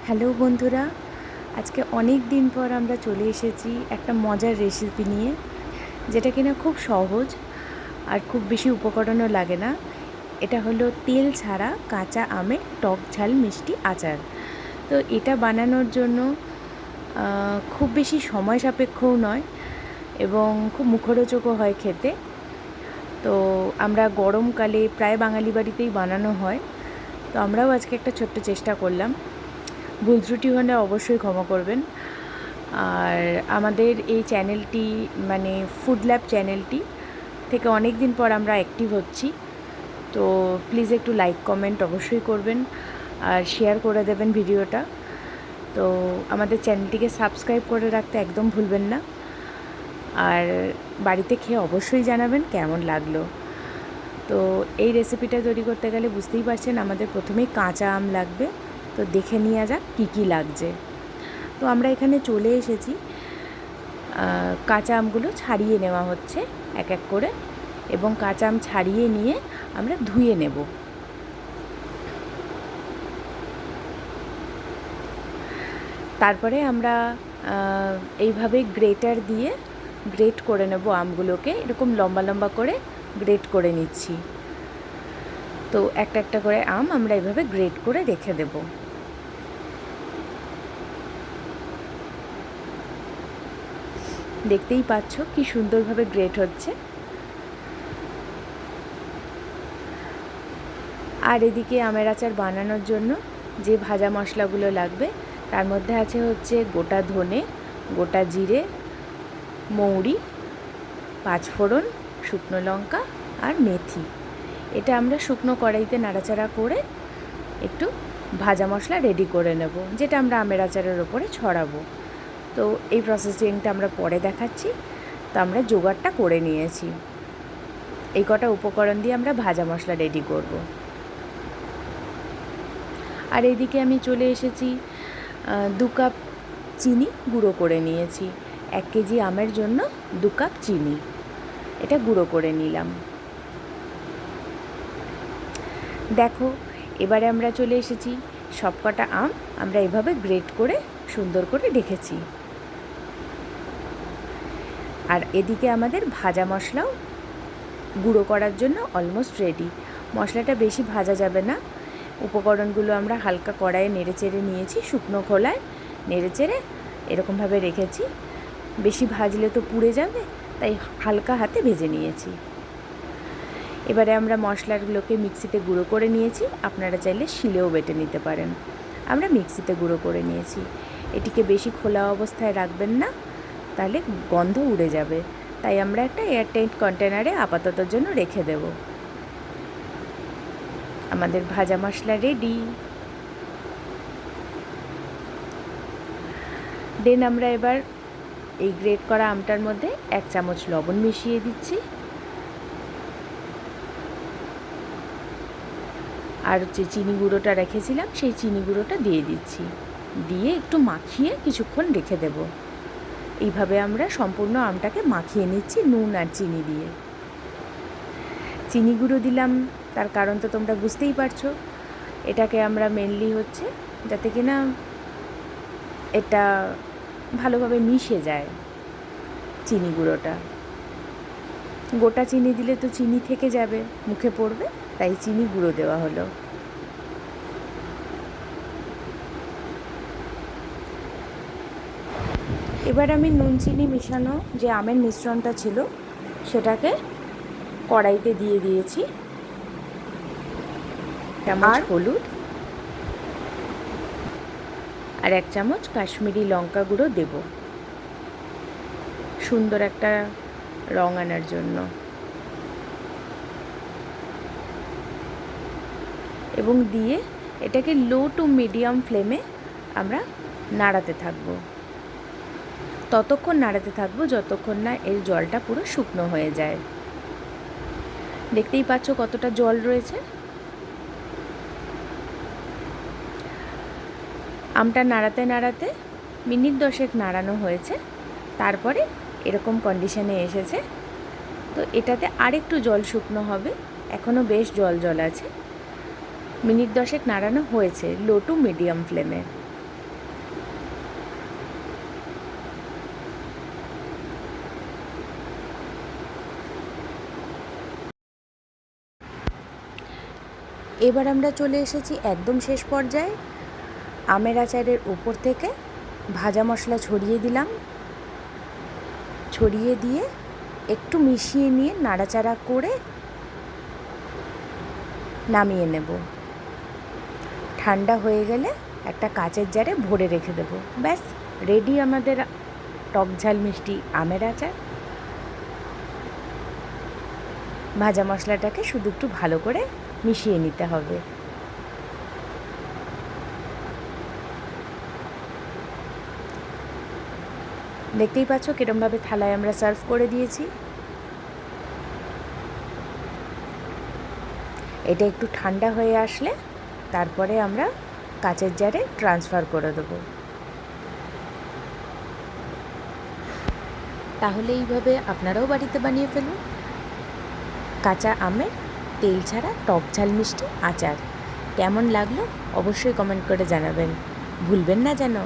Hello বন্ধুরা, আজকে অনেক দিন পর আমরা চলে এসেছি একটা মজার রেসিপি নিয়ে, যেটা কিনা খুব সহজ আর খুব বেশি উপকরণও লাগে না। এটা হলো তেল ছাড়া কাঁচা আমের টক ঝাল মিষ্টি আচার। তো এটা বানানোর জন্য খুব বেশি সময় সাপেক্ষও নয় এবং খুব মুখরোচকও হয় খেতে। তো আমরা গরমকালে প্রায় বাঙালি বাড়িতেই বানানো হয়। তো আমরাও আজকে একটা ছোট্ট চেষ্টা করলাম। ভুল ত্রুটি হলে অবশ্যই ক্ষমা করবেন। আর আমাদের এই চ্যানেলটি মানে ফুড ল্যাব চ্যানেলটি থেকে অনেক দিন পর আমরা অ্যাক্টিভ হচ্ছি। তো প্লিজ একটু লাইক কমেন্ট অবশ্যই করবেন আর শেয়ার করে দেবেন ভিডিওটা। তো আমাদের চ্যানেলটিকে সাবস্ক্রাইব করে রাখতে একদম ভুলবেন না। আর বাড়িতে খেয়ে অবশ্যই জানাবেন কেমন লাগলো। তো এই রেসিপিটা তৈরি করতে গেলে বুঝতেই পারছেন আমাদের প্রথমেই কাঁচা আম লাগবে। তো দেখে নেওয়া যাক কী কী লাগছে। তো আমরা এখানে চলে এসেছি, কাঁচা আমগুলো ছাড়িয়ে নেওয়া হচ্ছে এক এক করে, এবং কাঁচা আম ছাড়িয়ে নিয়ে আমরা ধুয়ে নেব। তারপরে আমরা এইভাবে গ্রেটার দিয়ে গ্রেট করে নেব আমগুলোকে, এরকম লম্বা লম্বা করে গ্রেট করে নিচ্ছি। তো একটা একটা করে আম আমরা এভাবে গ্রেট করে রেখে দেব। দেখতেই পাচ্ছ কি সুন্দরভাবে গ্রেট হচ্ছে। আর এদিকে আমের আচার বানানোর জন্য যে ভাজা মশলাগুলো লাগবে তার মধ্যে আছে হচ্ছে গোটা ধনে, গোটা জিরে, মৌরি, পাঁচফোড়ন, শুকনো লঙ্কা আর মেথি। এটা আমরা শুকনো কড়াইতে নাড়াচাড়া করে একটু ভাজা মশলা রেডি করে নেব, যেটা আমরা আমের আচারের ওপরে ছড়াবো। তো এই প্রসেসিংটা আমরা পরে দেখাচ্ছি। তো আমরা জোগাড়টা করে নিয়েছি, এই কটা উপকরণ দিয়ে আমরা ভাজা মশলা রেডি করব। আর এদিকে আমি চলে এসেছি, 2 কাপ চিনি গুঁড়ো করে নিয়েছি। 1 কেজি আমের জন্য 2 কাপ চিনি, এটা গুঁড়ো করে নিলাম। দেখো, এবারে আমরা চলে এসেছি, সবকটা আম আমরা এভাবে গ্রেট করে সুন্দর করে রেখেছি। আর এদিকে আমাদের ভাজা মশলাও গুঁড়ো করার জন্য অলমোস্ট রেডি। মশলাটা বেশি ভাজা যাবে না। উপকরণগুলো আমরা হালকা কড়াইয়ে নেড়েচেড়ে নিয়েছি, শুকনো খোলায় নেড়েচেড়ে এরকমভাবে রেখেছি। বেশি ভাজলে তো পুড়ে যাবে, তাই হালকা হাতে ভেজে নিয়েছি। এবারে আমরা মশলাগুলোকে মিক্সিতে গুঁড়ো করে নিয়েছি। আপনারা চাইলে শিলেও বেটে নিতে পারেন। আমরা মিক্সিতে গুঁড়ো করে নিয়েছি। এটিকে বেশি খোলা অবস্থায় রাখবেন না, তাহলে গন্ধ উড়ে যাবে। তাই আমরা একটা এয়ারটাইট কন্টেনারে আপাততর জন্য রেখে দেব। আমাদের ভাজা মশলা রেডি। দেন আমরা এবার এই গ্রেট করা আমটার মধ্যে 1 চামচ লবণ মিশিয়ে দিচ্ছি, আর যে চিনি গুঁড়োটা রেখেছিলাম সেই চিনি গুঁড়োটা দিয়ে দিচ্ছি। দিয়ে একটু মাখিয়ে কিছুক্ষণ রেখে দেব। এইভাবে আমরা সম্পূর্ণ আমটাকে মাখিয়ে নিচ্ছি নুন আর চিনি দিয়ে। চিনি গুঁড়ো দিলাম তার কারণ তো তোমরা বুঝতেই পারছো। এটাকে আমরা মেনলি হচ্ছে যাতে কিনা এটা ভালোভাবে মিশে যায় চিনি গুঁড়োটা। গোটা চিনি দিলে তো চিনি থেকে যাবে, মুখে পড়বে, তাই চিনি গুঁড়ো দেওয়া হলো। এবার আমি নুন চিনি মেশানো যে আমের মিশ্রণটা ছিল সেটাকে কড়াইতে দিয়ে দিয়েছি। চামচ হলুদ আর 1 চামচ কাশ্মীরি লঙ্কা গুঁড়ো দেব, সুন্দর একটা রং আনার জন্য। এবং দিয়ে এটাকে লো টু মিডিয়াম ফ্লেমে আমরা নাড়াতে থাকব। ততক্ষণ নাড়াতে থাকবো যতক্ষণ না এর জলটা পুরো শুকনো হয়ে যায়। দেখতেই পাচ্ছ কতটা জল রয়েছে। আমটা নাড়াতে নাড়াতে মিনিট 10 নাড়ানো হয়েছে, তারপরে এরকম কন্ডিশনে এসেছে। তো এটাতে আরেকটু জল শুকনো হবে, এখনও বেশ জল জল আছে। মিনিট 10 নাড়ানো হয়েছে লো টু মিডিয়াম ফ্লেমে। এবার আমরা চলে এসেছি একদম শেষ পর্যায়ে। আমের আচারের উপর থেকে ভাজা মশলা ছড়িয়ে দিলাম। ছড়িয়ে দিয়ে একটু মিশিয়ে নিয়ে নাড়াচাড়া করে নামিয়ে নেব। ঠান্ডা হয়ে গেলে একটা কাচের জারে ভরে রেখে দেবো। ব্যাস, রেডি আমাদের টক ঝাল মিষ্টি আমের আচার। ভাজা মশলাটাকে শুধু একটু ভালো করে মিশিয়ে নিতে হবে। দেখতেই পাচ্ছ কিরমভাবে থালায় আমরা সার্ভ করে দিয়েছি। এটা একটু ঠান্ডা হয়ে আসলে তারপরে আমরা কাচের জারে ট্রান্সফার করে দেবো। তাহলে এইভাবে আপনারাও বাড়িতে বানিয়ে ফেলুন কাঁচা আমের তেল ছাড়া টক ঝাল মিষ্টি আচার। কেমন লাগলো অবশ্যই কমেন্ট করে জানাবেন, ভুলবেন না যেন।